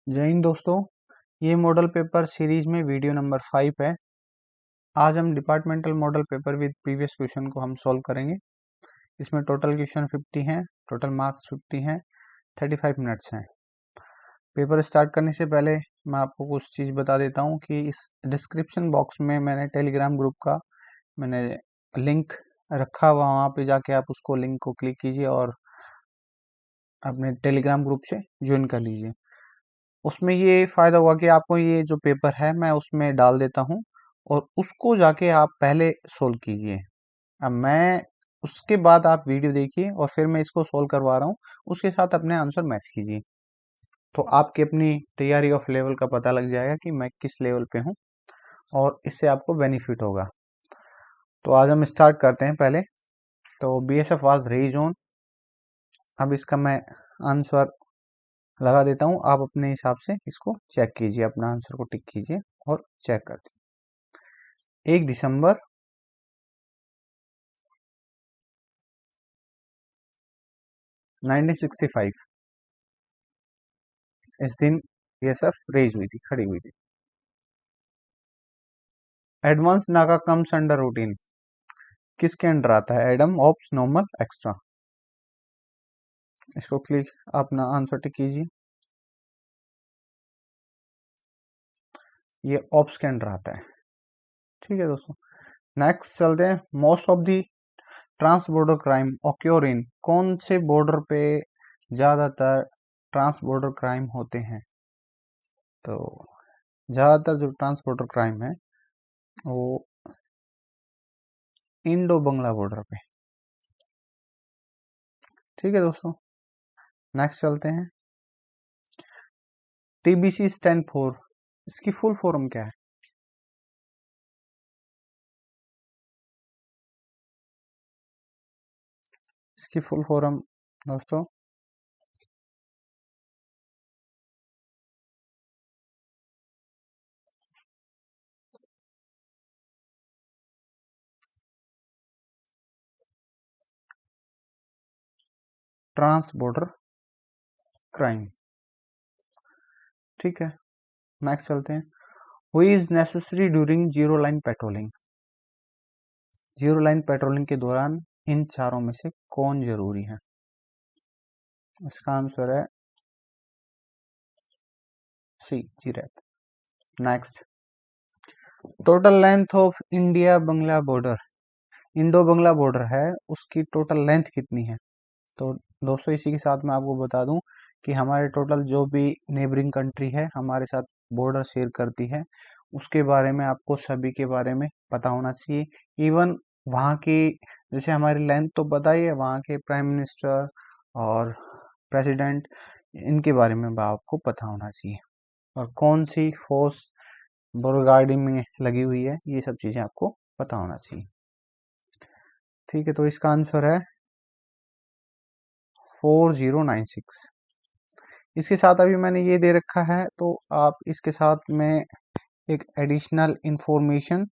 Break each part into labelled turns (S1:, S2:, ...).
S1: जय हिंद दोस्तों। ये मॉडल पेपर सीरीज में वीडियो नंबर 5 है। आज हम departmental model paper with previous question को हम सॉल्व करेंगे। इसमें टोटल क्वेश्चन 50 हैं, टोटल मार्क्स 50 हैं, 35 मिनट्स हैं। पेपर स्टार्ट करने से पहले मैं आपको कुछ चीज़ बता देता हूँ कि इस डिस्क्रिप्शन बॉक्स में मैंने टेलीग्राम ग्रुप का मैंने लिंक रखा हुआ, वहाँ पे जाके आप उसको लिंक को क्लिक कीजिए और अपने टेलीग्राम ग्रुप से ज्वाइन कर लीजिए। उसमें ये फ़ायदा हुआ कि आपको ये जो पेपर है मैं उसमें डाल देता हूँ और उसको जाके आप पहले सोल्व कीजिए। अब मैं उसके बाद आप वीडियो देखिए और फिर मैं इसको सोल्व करवा रहा हूँ, उसके साथ अपने आंसर मैच कीजिए। तो आपकी अपनी तैयारी ऑफ लेवल का पता लग जाएगा कि मैं किस लेवल पे हूँ और इससे आपको बेनिफिट होगा। तो आज हम स्टार्ट करते हैं। पहले तो BSF वाज रेज ऑन। अब इसका मैं आंसर लगा देता हूँ, आप अपने हिसाब से इसको चेक कीजिए, अपना आंसर को टिक कीजिए और चेक कर दीजिए। 1 दिसंबर 1965 इस दिन BSF रेज हुई थी, खड़ी हुई थी। एडवांस नाका कम्स अंडर रूटीन किसके अंडर आता है? Adam, ops, normal, extra. इसको क्लिक अपना आंसर टिक कीजिए। ये ऑप्स के अंडर आता है। ठीक है दोस्तों, नेक्स्ट चलते हैं। Most of the trans border crime occur in, कौन से बॉर्डर पे ज्यादातर ट्रांस बॉर्डर क्राइम होते हैं? तो ज्यादातर जो ट्रांस बॉर्डर क्राइम है वो इंडो बंगला बॉर्डर पे। ठीक है दोस्तों, नेक्स्ट चलते हैं। TBC स्टैंड फॉर, इसकी फुल फॉर्म क्या है? इसकी फुल फॉर्म दोस्तों ट्रांस बॉर्डर क्राइम। ठीक है, नेक्स्ट चलते हैं। Who is necessary during zero line patrolling, zero line patrolling के दौरान इन चारों में से कौन जरूरी है? इसका आंसर है सी, जीरैप। Next, total length of India Bangla border, Indo Bangla border है, उसकी टोटल लेंथ कितनी है? तो दोस्तों इसी के साथ मैं आपको बता दूं कि हमारे टोटल जो भी नेबरिंग कंट्री है हमारे साथ बॉर्डर शेयर करती है, उसके बारे में आपको सभी के बारे में पता होना चाहिए। इवन वहाँ की, जैसे हमारी लेंथ तो पता ही है, वहाँ के प्राइम मिनिस्टर और प्रेसिडेंट, इनके बारे में आपको पता होना चाहिए। और कौन सी फोर्स बॉर्डर गार्डिंग में लगी हुई है, ये सब चीज़ें आपको पता होना चाहिए। ठीक है, तो इसका आंसर है 4096। इसके साथ अभी मैंने ये दे रखा है, तो आप इसके साथ में एक एडिशनल इंफॉर्मेशन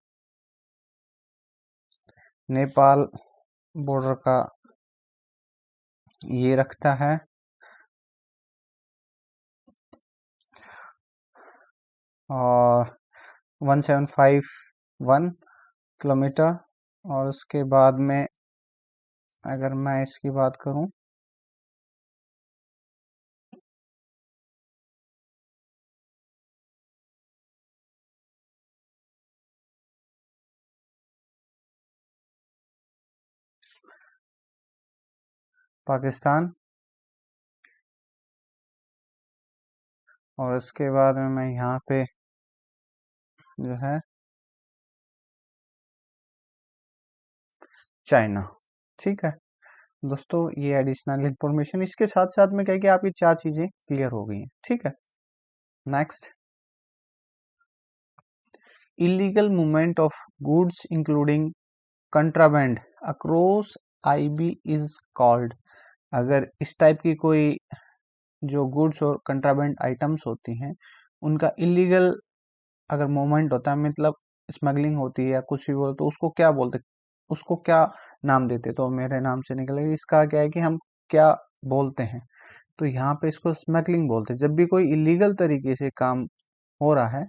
S1: नेपाल बॉर्डर का ये रखता है और 1751 किलोमीटर। और उसके बाद में अगर मैं इसकी बात करूं, पाकिस्तान, और उसके बाद में मैं यहाँ पे जो है चाइना। ठीक है दोस्तों, ये एडिशनल इंफॉर्मेशन इसके साथ साथ में कह के आपकी 4 चीजें क्लियर हो गई हैं। ठीक है, next, illegal movement of goods including contraband across IB is called, अगर इस टाइप की कोई जो गुड्स और कंट्राबेंड आइटम्स होती हैं उनका इलीगल अगर मूवमेंट होता है, मतलब स्मगलिंग होती है या कुछ भी बोल, तो उसको क्या बोलते, उसको क्या नाम देते? तो मेरे नाम से निकलेगा। इसका क्या है कि हम क्या बोलते हैं, तो यहाँ पे इसको स्मगलिंग बोलते हैं। जब भी कोई इलीगल तरीके से काम हो रहा है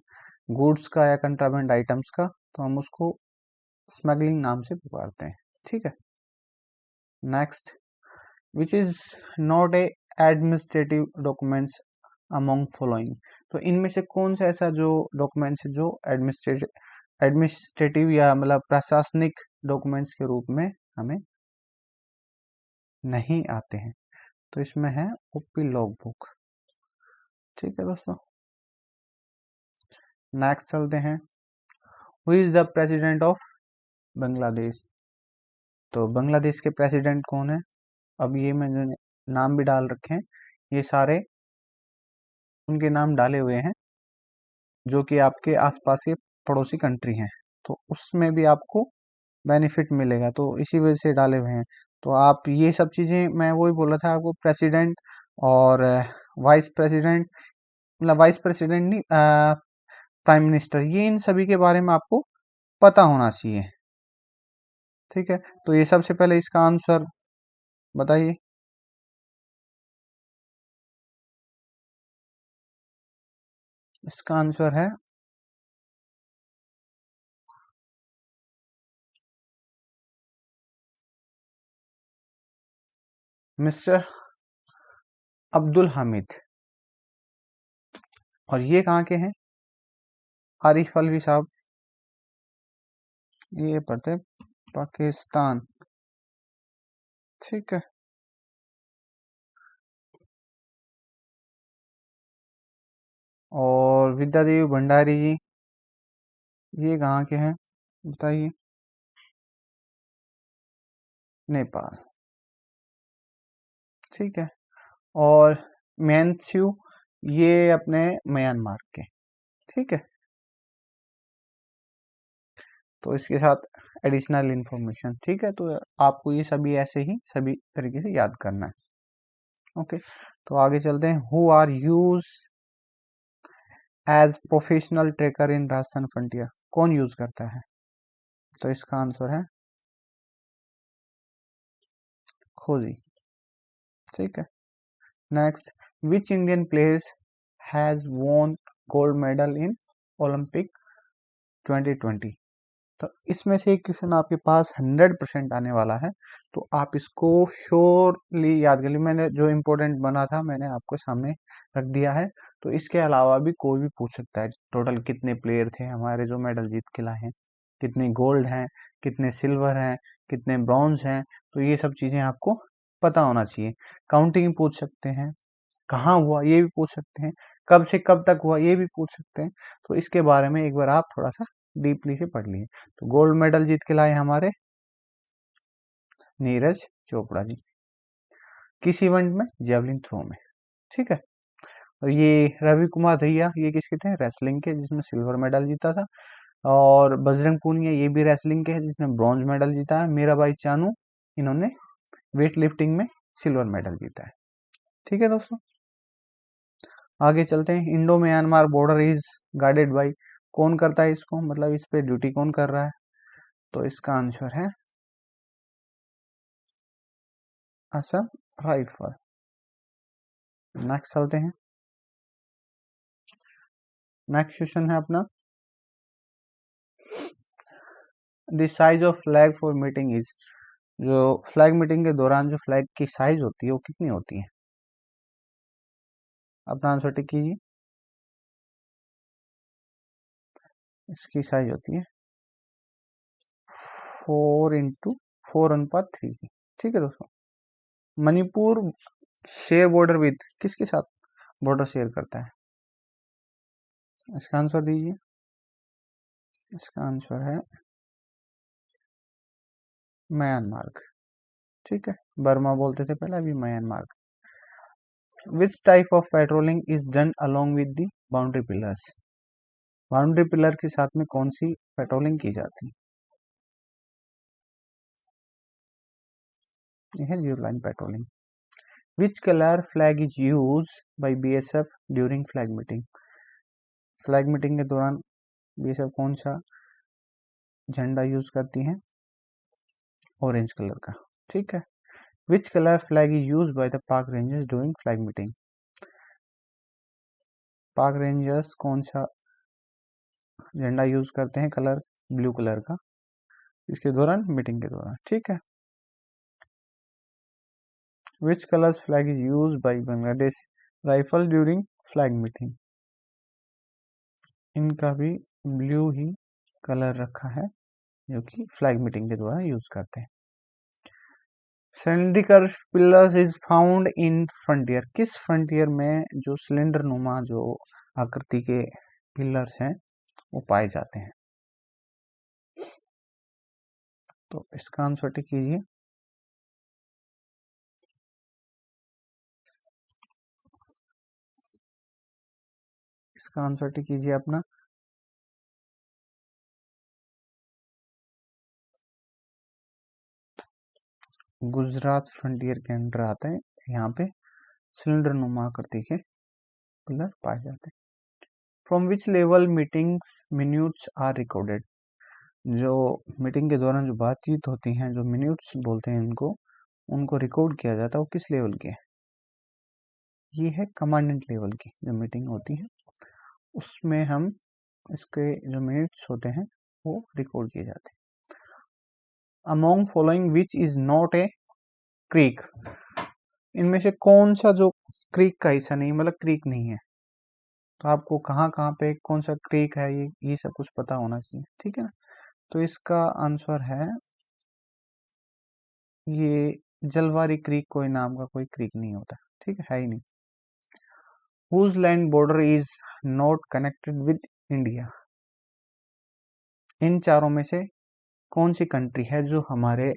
S1: गुड्स का या कंट्राबेंड आइटम्स का, तो हम उसको स्मगलिंग नाम से पुकारते हैं। ठीक है। Next, which is not A administrative documents among following. तो इनमें से कौन सा ऐसा जो डॉक्यूमेंट्स है जो एडमिनिस्ट्रेटिव या मतलब प्रशासनिक डॉक्यूमेंट्स के रूप में हमें नहीं आते हैं। तो इसमें है ओपी लॉग बुक। ठीक है दोस्तों। नेक्स्ट चलते हैं, who is the president of Bangladesh. तो बांग्लादेश के प्रेसिडेंट कौन है। अब ये मैंने नाम भी डाल रखे हैं, ये सारे उनके नाम डाले हुए हैं जो कि आपके आसपास के पड़ोसी कंट्री हैं, तो उसमें भी आपको बेनिफिट मिलेगा, तो इसी वजह से डाले हुए हैं। तो आप ये सब चीज़ें, मैं वही बोल रहा था आपको, प्रेसिडेंट और वाइस प्रेसिडेंट, मतलब वाइस प्रेसिडेंट नहीं, प्राइम मिनिस्टर, ये इन सभी के बारे में आपको पता होना चाहिए। ठीक है। तो ये सबसे पहले इसका आंसर बताइए। इसका आंसर है मिस्टर अब्दुल हामिद। और ये कहाँ के हैं, आरिफ अलवी साहब, ये पढ़ते हैं पाकिस्तान। ठीक है। और विद्या देवी भंडारी जी, ये कहाँ के हैं बताइए। नेपाल। ठीक है। और मैनस्यू, ये अपने म्यांमार के। ठीक है। तो इसके साथ एडिशनल इंफॉर्मेशन। ठीक है। तो आपको ये सभी ऐसे ही सभी तरीके से याद करना है। ओके। तो आगे चलते हैं, who are use as professional tracker in Rajasthan frontier. कौन यूज करता है। तो इसका आंसर है खोजी। ठीक है। Next, which Indian players has won gold medal in Olympic 2020। तो इसमें से एक क्वेश्चन आपके पास 100% आने वाला है, तो आप इसको श्योरली याद कर लीजिए। मैंने जो इम्पोर्टेंट बना था मैंने आपको सामने रख दिया है। तो इसके अलावा भी कोई भी पूछ सकता है, टोटल कितने प्लेयर थे हमारे जो मेडल जीत के लाए हैं, कितने गोल्ड हैं, कितने सिल्वर हैं, कितने ब्रॉन्ज हैं। तो ये सब चीजें आपको पता होना चाहिए। काउंटिंग पूछ सकते हैं, कहाँ हुआ ये भी पूछ सकते हैं, कब से कब तक हुआ ये भी पूछ सकते हैं। तो इसके बारे में एक बार आप थोड़ा सा डीपली से पढ़ लिए। तो गोल्ड मेडल जीत के लाए हमारे नीरज चोपड़ा जी, किस इवेंट में, जेवलिन थ्रो में। ठीक है। और ये रवि कुमार दहिया, ये किसके थे, रेसलिंग के, जिसमें सिल्वर मेडल जीता था। और बजरंग पूनिया, ये भी रेसलिंग के हैं, जिसने ब्रॉन्ज मेडल जीता है। मीराबाई चानू, इन्होंने वेट लिफ्टिंग में सिल्वर मेडल जीता है। ठीक है दोस्तों। आगे चलते हैं, Indo Myanmar border is guarded by. कौन करता है इसको, मतलब इस पे ड्यूटी कौन कर रहा है। तो इसका आंसर है असम राइफल। नेक्स्ट चलते हैं। नेक्स्ट क्वेश्चन है अपना, the size of flag for meeting is. जो फ्लैग मीटिंग के दौरान जो फ्लैग की साइज होती है वो कितनी होती है। अपना आंसर टिक कीजिए। इसकी साइज होती है 4:4:3 की। ठीक है दोस्तों। मणिपुर शेयर बॉर्डर विद किसके साथ बॉर्डर शेयर करता है। इसका आंसर दीजिए। इसका आंसर है म्यांमार। ठीक है। बर्मा बोलते थे पहले, अभी Myanmar. Which type of patrolling is done along with the boundary pillars. Boundary pillar के साथ में कौन सी पेट्रोलिंग की जाती है। यह है zero line patrolling. Which colour flag is use by BSF during flag meeting. Flag meeting के दौरान बीएसएफ कौन सा झंडा यूज करती है, ऑरेंज कलर का। ठीक है। Which colour flag is use by the पाक रेंजर्स ड्यूरिंग फ्लैग मीटिंग? पाक रेंजर्स कौन सा झंडा यूज करते हैं? कलर ब्लू कलर का, इसके दौरान, मीटिंग के दौरान। ठीक है। Which colours flag is use by Bangladesh rifle during flag meeting? इनका भी ब्लू ही कलर रखा है, जो कि फ्लैग मीटिंग के द्वारा यूज करते हैं। Cylindrical pillars is found in frontier. किस फ्रंटियर में जो सिलेंडर नुमा जो आकृति के पिलर्स हैं वो पाए जाते हैं? तो इसका आंसर टिक कीजिए। इसका आंसर टिक कीजिए अपना। गुजरात फ्रंटियर के अंडर आते हैं। यहाँ पे सिलेंडर नुमा आकृति के पिलर पाए जाते हैं। From which level meetings minutes are recorded? जो मीटिंग के दौरान जो बातचीत होती हैं, जो मिन्यूट्स बोलते हैं उनको रिकॉर्ड किया जाता है, वो किस लेवल के? ये है कमांडेंट लेवल की जो मीटिंग होती है, उसमें हम इसके जो मिनट्स होते हैं वो रिकॉर्ड किए जाते हैं। Among following which is not A creek? इनमें से कौन सा जो क्रीक का हिस्सा नहीं, मतलब क्रीक नहीं है? तो आपको कहाँ कहाँ पे कौन सा क्रीक है ये सब कुछ पता होना चाहिए। ठीक है ना। तो इसका आंसर है ये जलवारी क्रीक, कोई नाम का कोई क्रीक नहीं होता। ठीक है ही नहीं। Whose land border is not connected with India? इन चारों में से कौन सी कंट्री है जो हमारे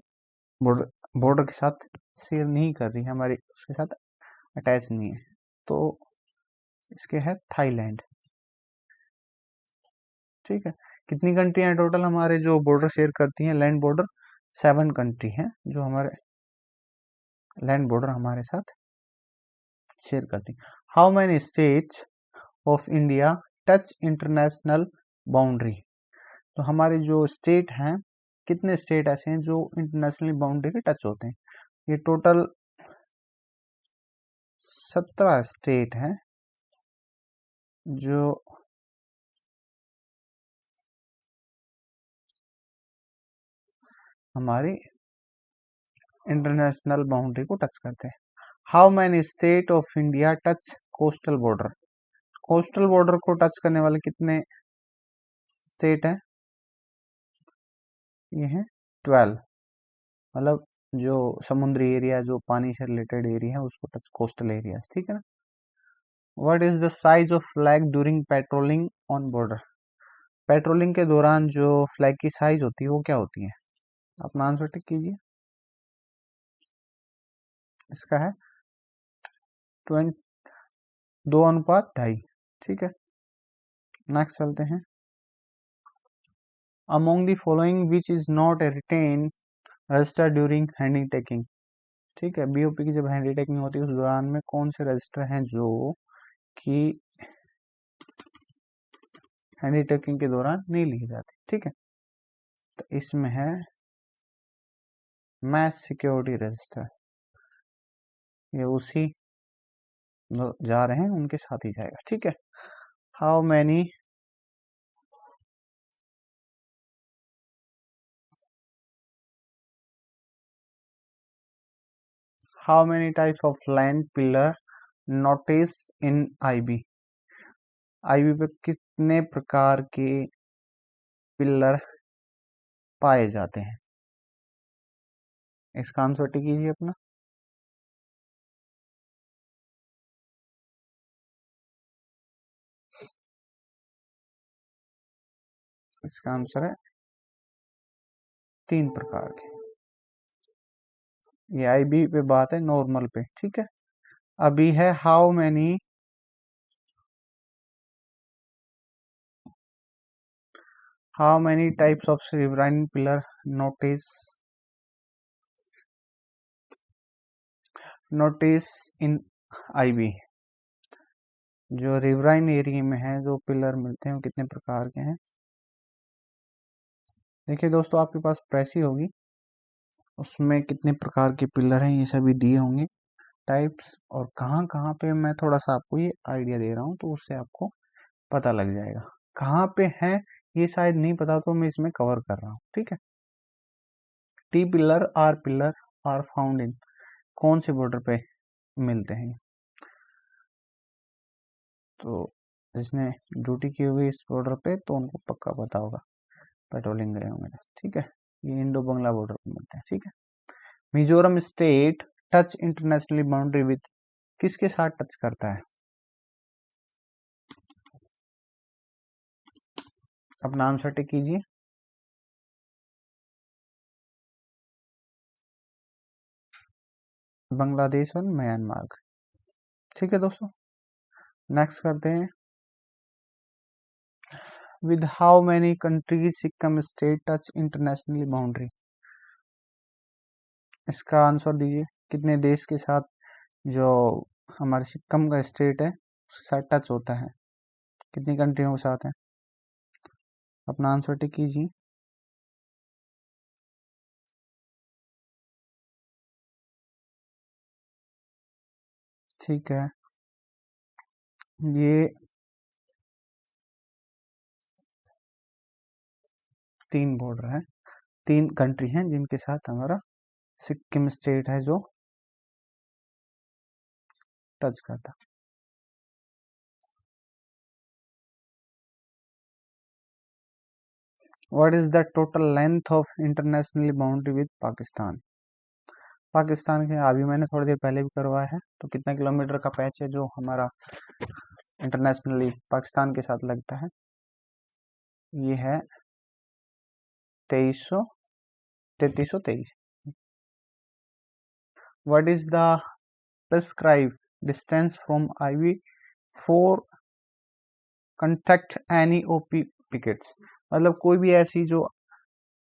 S1: बॉर्डर के साथ शेयर नहीं कर रही है, हमारे उसके साथ अटैच नहीं है? तो इसके है थाईलैंड। ठीक है। कितनी कंट्री हैं टोटल हमारे जो बॉर्डर शेयर करती हैं, लैंड बॉर्डर? 7 कंट्री हैं जो हमारे लैंड बॉर्डर हमारे साथ शेयर करती हैं। How many states of India touch international boundary? तो हमारे जो स्टेट हैं, कितने स्टेट ऐसे हैं जो इंटरनेशनल बाउंड्री के टच होते हैं? ये टोटल 17 स्टेट हैं जो हमारी इंटरनेशनल बाउंड्री को टच करते हैं। How many state of India touch coastal border? Coastal border को टच करने वाले कितने स्टेट हैं? ये हैं 12। मतलब जो समुद्री एरिया, जो पानी से रिलेटेड एरिया है, उसको टच कोस्टल एरिया। ठीक है ना। What is the size of flag during patrolling on border? Patrolling के दौरान जो फ्लैग की साइज होती है वो क्या होती है? अपना आंसर टिक कीजिए। इसका है 2:2.5। ठीक है। नेक्स्ट चलते हैं। Among the following which is not a written register during handing taking? ठीक है। बीओपी की जब हैंडी टेकिंग होती है उस दौरान में कौन से रजिस्टर हैं जो कि हैंडी टेकिंग के दौरान नहीं लिए जाते? ठीक है। तो इसमें है मैस सिक्योरिटी रजिस्टर। ये उसी जा रहे हैं उनके साथ ही जाएगा। ठीक है। How many types of land pillar notice in IB? IB पे कितने प्रकार के पिलर पाए जाते हैं? इसका आंसर टिक कीजिए अपना। इसका आंसर है 3 प्रकार के। ये आईबी पे बात है, नॉर्मल पे। ठीक है। अभी है how many types of riverine pillar notice in IB? जो रिवराइन एरिया में है जो पिलर मिलते हैं वो कितने प्रकार के हैं? देखिए दोस्तों, आपके पास प्रेसी होगी, उसमें कितने प्रकार के पिलर हैं ये सभी दिए होंगे, टाइप्स, और कहाँ कहाँ पे मैं थोड़ा सा आपको ये आइडिया दे रहा हूँ तो उससे आपको पता लग जाएगा। कहाँ पे है ये शायद नहीं पता तो मैं इसमें कवर कर रहा हूँ, ठीक है। T pillar are found in, कौन से बॉर्डर पे मिलते हैं? तो जिसने ड्यूटी की हुई इस बॉर्डर पे तो उनको पक्का पता होगा, पेट्रोलिंग गए होंगे, ठीक है। ये इंडो बंगला बॉर्डर पे मिलते हैं, ठीक है। Mizoram state touch internationally boundary with, किसके साथ टच करता है? अपना आंसर टिक कीजिए। बांग्लादेश और म्यांमार, ठीक है दोस्तों। नेक्स्ट करते हैं, with how many countries Sikkim state touch internationally boundary, इसका आंसर दीजिए। कितने देश के साथ जो हमारे सिक्किम का स्टेट है उसके साथ टच होता है, कितनी कंट्रियों के साथ है? अपना आंसर टिक कीजिए। ठीक है, ये 3 बॉर्डर है, 3 कंट्री हैं जिनके साथ हमारा सिक्किम स्टेट है जो टच करता। What is the total length of international boundary with Pakistan? Pakistan के अभी मैंने थोड़ी देर पहले भी करवाया है, तो कितना किलोमीटर का पैच है जो हमारा इंटरनेशनली पाकिस्तान के साथ लगता है? ये है 3323। What is the prescribe distance from IB for contract any OP pickets, मतलब कोई भी ऐसी जो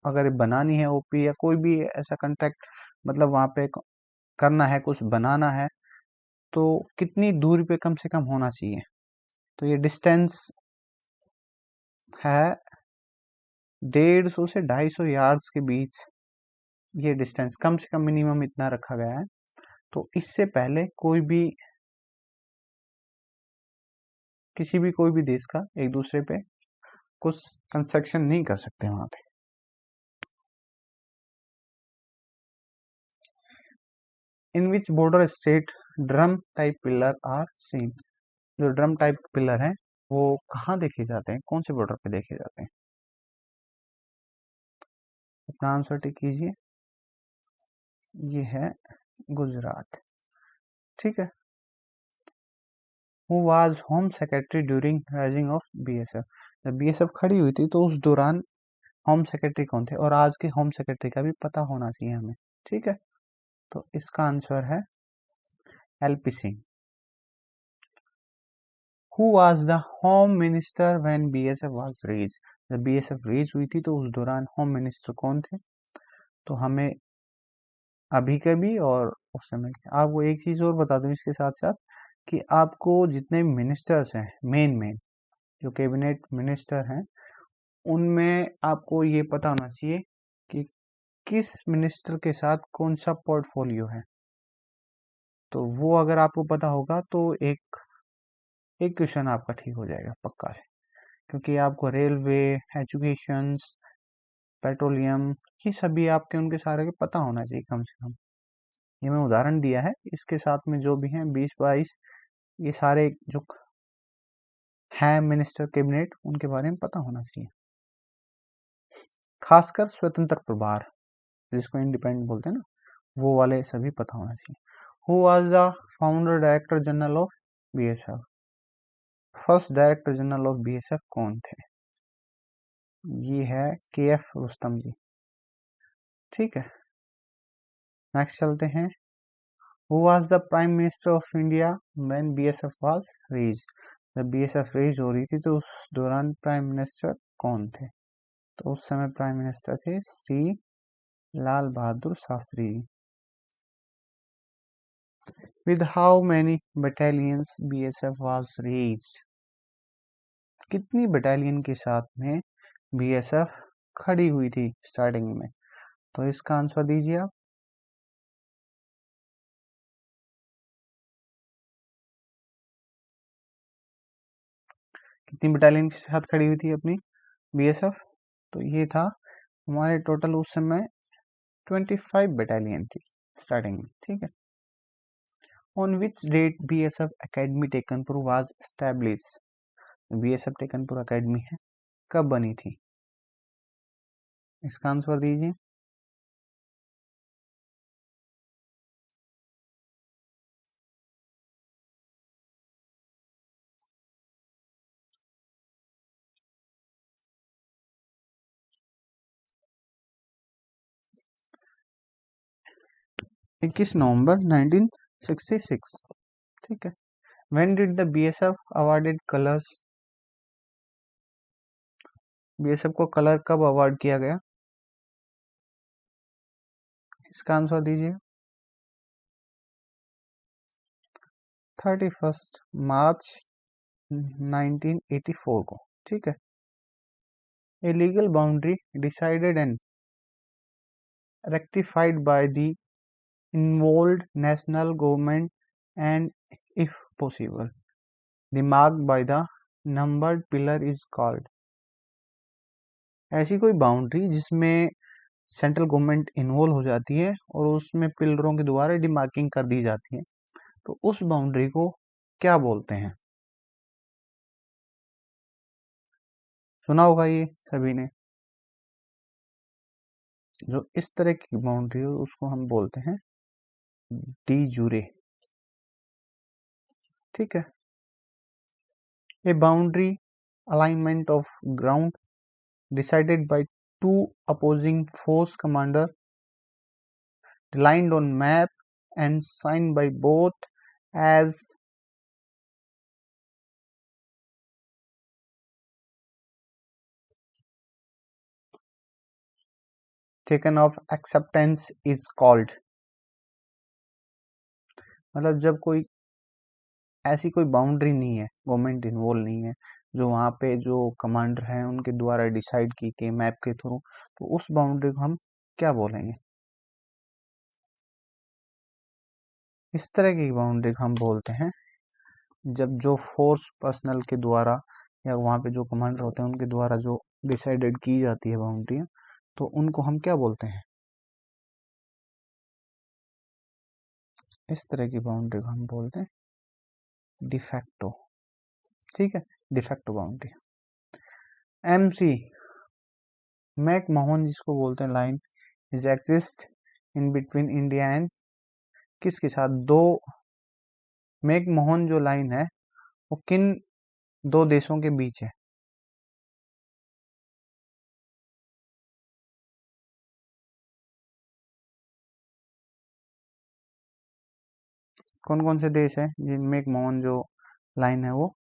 S1: अगर बनानी है ओपी या कोई भी ऐसा कंट्रैक्ट, मतलब वहां पे करना है, कुछ बनाना है, तो कितनी दूरी पे कम से कम होना चाहिए? तो ये डिस्टेंस है 150 से 250 यार्ड्स के बीच, ये डिस्टेंस कम से कम मिनिमम इतना रखा गया है। तो इससे पहले कोई भी किसी भी कोई भी देश का एक दूसरे पे कुछ कंस्ट्रक्शन नहीं कर सकते वहां पे। In which border state drum type pillar are seen, जो ड्रम टाइप पिलर हैं वो कहाँ देखे जाते हैं, कौन से बॉर्डर पे देखे जाते हैं? अपना आंसर टिक कीजिए। ये है गुजरात, ठीक है। Who was home secretary during rising of BSF, जब बीएसएफ खड़ी हुई थी तो उस दौरान होम सेक्रेटरी कौन थे? और आज के होम सेक्रेटरी का भी पता होना चाहिए हमें, ठीक है। तो इसका आंसर है LP Singh. Who was the home minister when BSF was raise, जब बीएसएफ रेज हुई थी तो उस दौरान होम मिनिस्टर कौन थे? तो हमें अभी के भी और उस समय के, आपको एक चीज और बता दूं इसके साथ साथ कि आपको जितने मिनिस्टर्स हैं मेन जो कैबिनेट मिनिस्टर हैं उनमें आपको ये पता होना चाहिए कि किस मिनिस्टर के साथ कौन सा पोर्टफोलियो है। तो वो अगर आपको पता होगा तो एक एक क्वेश्चन आपका ठीक हो जाएगा पक्का से, क्योंकि आपको रेलवे, एजुकेशन, पेट्रोलियम, ये सभी आपके उनके सारे के पता होना चाहिए कम से कम। ये मैं उदाहरण दिया है, इसके साथ में जो भी हैं 20-22 ये सारे जो हैं मिनिस्टर कैबिनेट उनके बारे में पता होना चाहिए। खासकर स्वतंत्र प्रभार जिसको इंडिपेंडेंट बोलते हैं ना, वो वाले सभी पता होना चाहिए। Who was the founder director general of BSF, first director general of BSF कौन थे? ये है के एफ रुस्तम जी, ठीक है। नेक्स्ट चलते हैं, who was the prime minister of India when BSF was raise, जब बीएसएफ रेज हो रही थी तो उस दौरान प्राइम मिनिस्टर कौन थे? तो उस समय प्राइम मिनिस्टर थे Shri Lal Bahadur Shastri ji. With how many battalions BSF was raised, कितनी बटालियन के साथ में बीएसएफ खड़ी हुई थी स्टार्टिंग में? तो इसका आंसर दीजिए आप। कितनी बटालियन के साथ खड़ी हुई थी अपनी बीएसएफ? तो ये था हमारे टोटल उस समय 25 बटालियन थी स्टार्टिंग में, ठीक है। On which date BSF academy Tekanpur was establish? BSF Tekanpur academy है कब बनी थी? इसका आंसर दीजिए। इक्कीस नवंबर 1966, ठीक है। When did the BSF awarded colors? BSF को कलर कब अवार्ड किया गया? इसका आंसर दीजिए। 31 मार्च 1984 को, ठीक है। A legal boundary decided and rectified by the involved national government and, if possible, demarked by the numbered pillar is called. ऐसी कोई बाउंड्री जिसमें सेंट्रल गवर्नमेंट इन्वॉल्व हो जाती है और उसमें पिलरों के द्वारा डिमार्किंग कर दी जाती है, तो उस बाउंड्री को क्या बोलते हैं? सुना होगा ये सभी ने। जो इस तरह की बाउंड्री हो उसको हम बोलते हैं डी जूरे, ठीक है। A boundary alignment of ground decided by two opposing force commander, aligned on map and signed by both as taken of acceptance is called. मतलब जब कोई ऐसी कोई बाउंड्री नहीं है, गवर्नमेंट इन्वॉल्व नहीं है, जो वहाँ पे जो कमांडर हैं उनके द्वारा डिसाइड की गई मैप के थ्रू, तो उस बाउंड्री को हम क्या बोलेंगे? इस तरह की बाउंड्री को हम बोलते हैं जब जो फोर्स पर्सनल के द्वारा या वहाँ पे जो कमांडर होते हैं उनके द्वारा जो डिसाइडेड की जाती है बाउंड्री, तो उनको हम क्या बोलते हैं? इस तरह की बाउंड्री को हम बोलते हैं डिफैक्टो, ठीक है। De facto boundary. MC McMahon जिसको बोलते हैं line is exist in between India and किसके साथ? दो मैक मोहन जो लाइन है वो किन दो देशों के बीच है? कौन कौन से देश है जिन मैक मोहन जो लाइन है वो?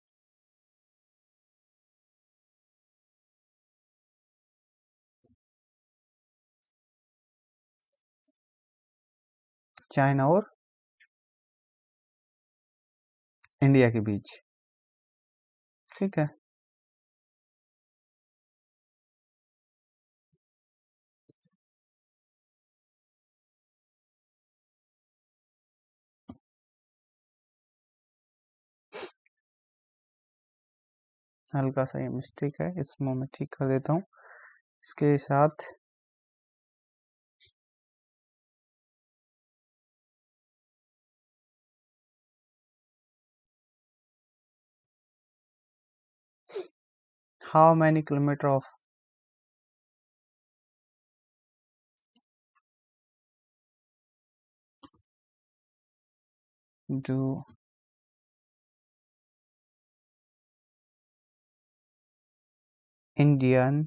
S1: चाइना और इंडिया के बीच, ठीक है। हल्का सा ये मिस्टेक है, इसमें मैं ठीक कर देता हूँ इसके साथ। How many kilometre of do Indian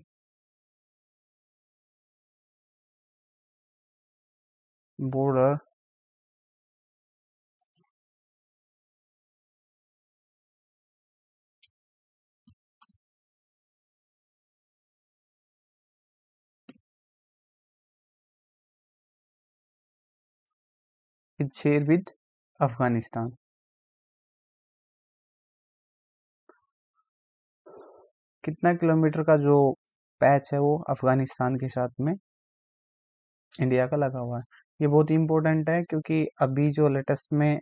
S1: border is share with Afghanistan? कितना किलोमीटर का जो पैच है वो अफगानिस्तान के साथ में इंडिया का लगा हुआ है? ये बहुत इंपॉर्टेंट है क्योंकि अभी जो लेटेस्ट में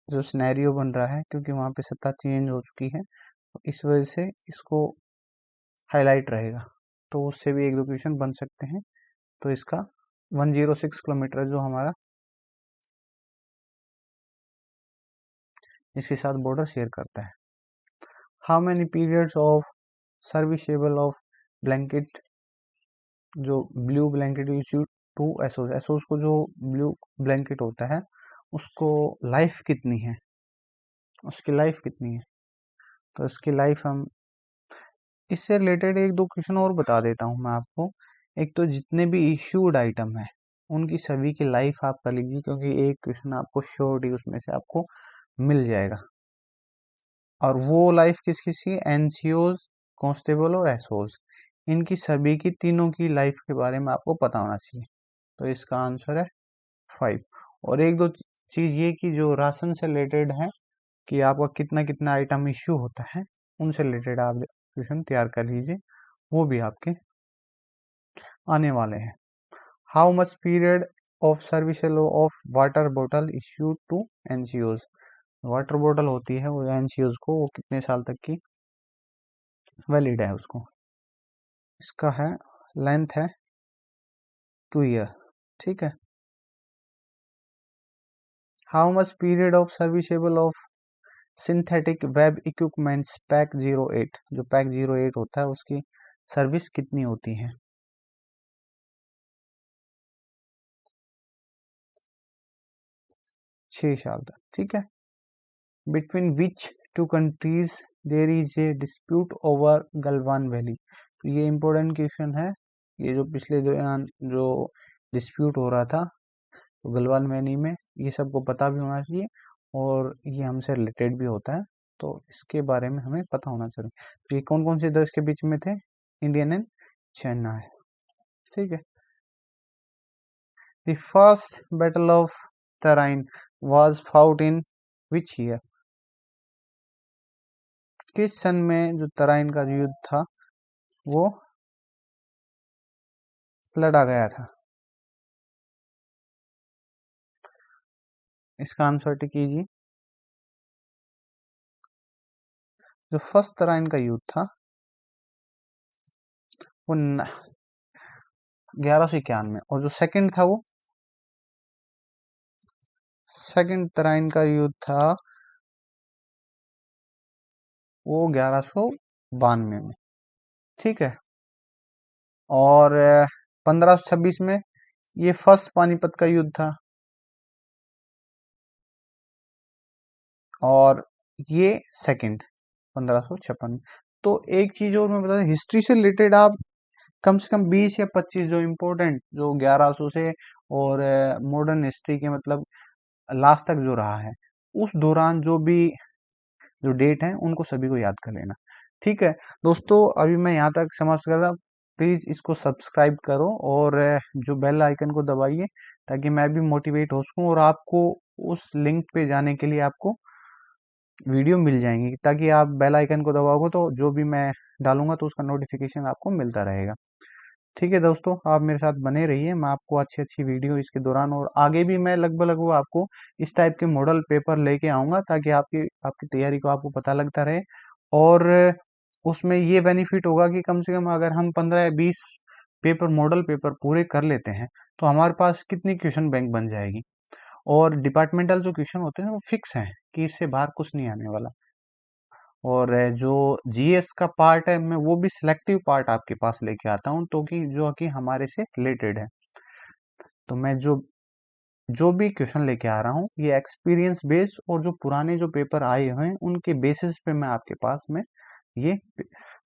S1: जो सिनेरियो बन रहा है, क्योंकि वहाँ पे सत्ता चेंज हो चुकी है, इस वजह से इसको हाईलाइट रहेगा, तो उससे भी एक दो क्वेश्चन बन सकते हैं। तो इसका 106 किलोमीटर जो हमारा इसके साथ बॉर्डर शेयर करता है। How many periods of serviceable of blanket, जो ब्लू ब्लैंकेट इश्यू टू एसोस, एसोस को जो ब्लू ब्लैंकेट होता है उसको लाइफ कितनी है, उसकी लाइफ कितनी है। तो इसकी लाइफ हम इससे रिलेटेड एक दो क्वेश्चन और बता देता हूँ मैं आपको। एक तो जितने भी इश्यूड आइटम है उनकी सभी की लाइफ आप कर लीजिए, क्योंकि एक क्वेश्चन आपको श्योरिटी उसमें से आपको मिल जाएगा। और वो लाइफ किस किस की, एनसीओज, कांस्टेबल और एसओज, इनकी सभी की तीनों की लाइफ के बारे में आपको पता होना चाहिए। तो इसका आंसर है 5। और एक दो चीज ये कि जो राशन से रिलेटेड है कि आपका कितना कितना आइटम इश्यू होता है, उनसे रिलेटेड आप क्वेश्चन तैयार कर लीजिए, वो भी आपके आने वाले हैं। How much period of service of water bottle issue to NCOs, water bottle होती है वो एनसीओज को, वो कितने साल तक की वैलिड है उसको। इसका है लेंथ है 2 ईयर, ठीक है। How much period of serviceable of synthetic web equipments pack 08, जो पैक 08 होता है उसकी सर्विस कितनी होती है। 6 साल तक, ठीक है। Between which two countries there is a dispute over Galwan valley, तो ये इंपॉर्टेंट क्वेश्चन है। ये जो पिछले दौरान जो डिस्प्यूट हो रहा था तो गलवान वैली में, ये सबको पता भी होना चाहिए और ये हमसे रिलेटेड भी होता है, तो इसके बारे में हमें पता होना चाहिए। तो ये कौन कौन से देश के बीच में थे, इंडियन एंड चाइना है, ठीक है। The first battle of Tarain was fought in which year, किस सन में जो तराइन का युद्ध था वो लड़ा गया था। इसका आंसर कीजिए। जो फर्स्ट तराइन का युद्ध था वो 1191, और जो सेकंड था वो सेकंड तराइन का युद्ध था वो 1192 में, ठीक है। और 1526 में ये फर्स्ट पानीपत का युद्ध था, और ये सेकंड 1556। तो एक चीज और मैं बता दूं, हिस्ट्री से रिलेटेड आप कम से कम 20 या 25 जो इम्पोर्टेंट, जो 1100 से और मॉडर्न हिस्ट्री के मतलब लास्ट तक जो रहा है, उस दौरान जो भी जो डेट है उनको सभी को याद कर लेना, ठीक है। दोस्तों अभी मैं यहाँ तक समझ कर रहा, प्लीज इसको सब्सक्राइब करो और जो बेल आइकन को दबाइए ताकि मैं भी मोटिवेट हो सकूं, और आपको उस लिंक पे जाने के लिए आपको वीडियो मिल जाएंगी, ताकि आप बेल आइकन को दबाओगे तो जो भी मैं डालूंगा तो उसका नोटिफिकेशन आपको मिलता रहेगा, ठीक है। दोस्तों आप मेरे साथ बने रहिए, मैं आपको अच्छी अच्छी वीडियो इसके दौरान और आगे भी मैं लगभग लगभग आपको इस टाइप के मॉडल पेपर लेके आऊंगा, ताकि आपकी आपकी तैयारी को आपको पता लगता रहे। और उसमें ये बेनिफिट होगा कि कम से कम अगर हम 15 या 20 पेपर मॉडल पेपर पूरे कर लेते हैं तो हमारे पास कितनी क्वेश्चन बैंक बन जाएगी। और डिपार्टमेंटल जो क्वेश्चन होते हैं वो फिक्स हैं कि इससे बाहर कुछ नहीं आने वाला। और जो जीएस का पार्ट है मैं वो भी सिलेक्टिव पार्ट आपके पास लेके आता हूँ, तो कि जो कि हमारे से रिलेटेड है। तो मैं जो जो भी क्वेश्चन लेके आ रहा हूँ ये एक्सपीरियंस बेस्ड और जो पुराने जो पेपर आए हुए हैं उनके बेसिस पे मैं आपके पास में ये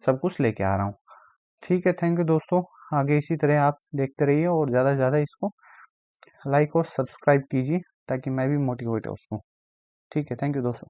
S1: सब कुछ लेके आ रहा हूँ, ठीक है। थैंक यू दोस्तों, आगे इसी तरह आप देखते रहिए और ज़्यादा से ज़्यादा इसको लाइक और सब्सक्राइब कीजिए ताकि मैं भी मोटिवेट हो सकूँ, ठीक है। थैंक यू दोस्तों।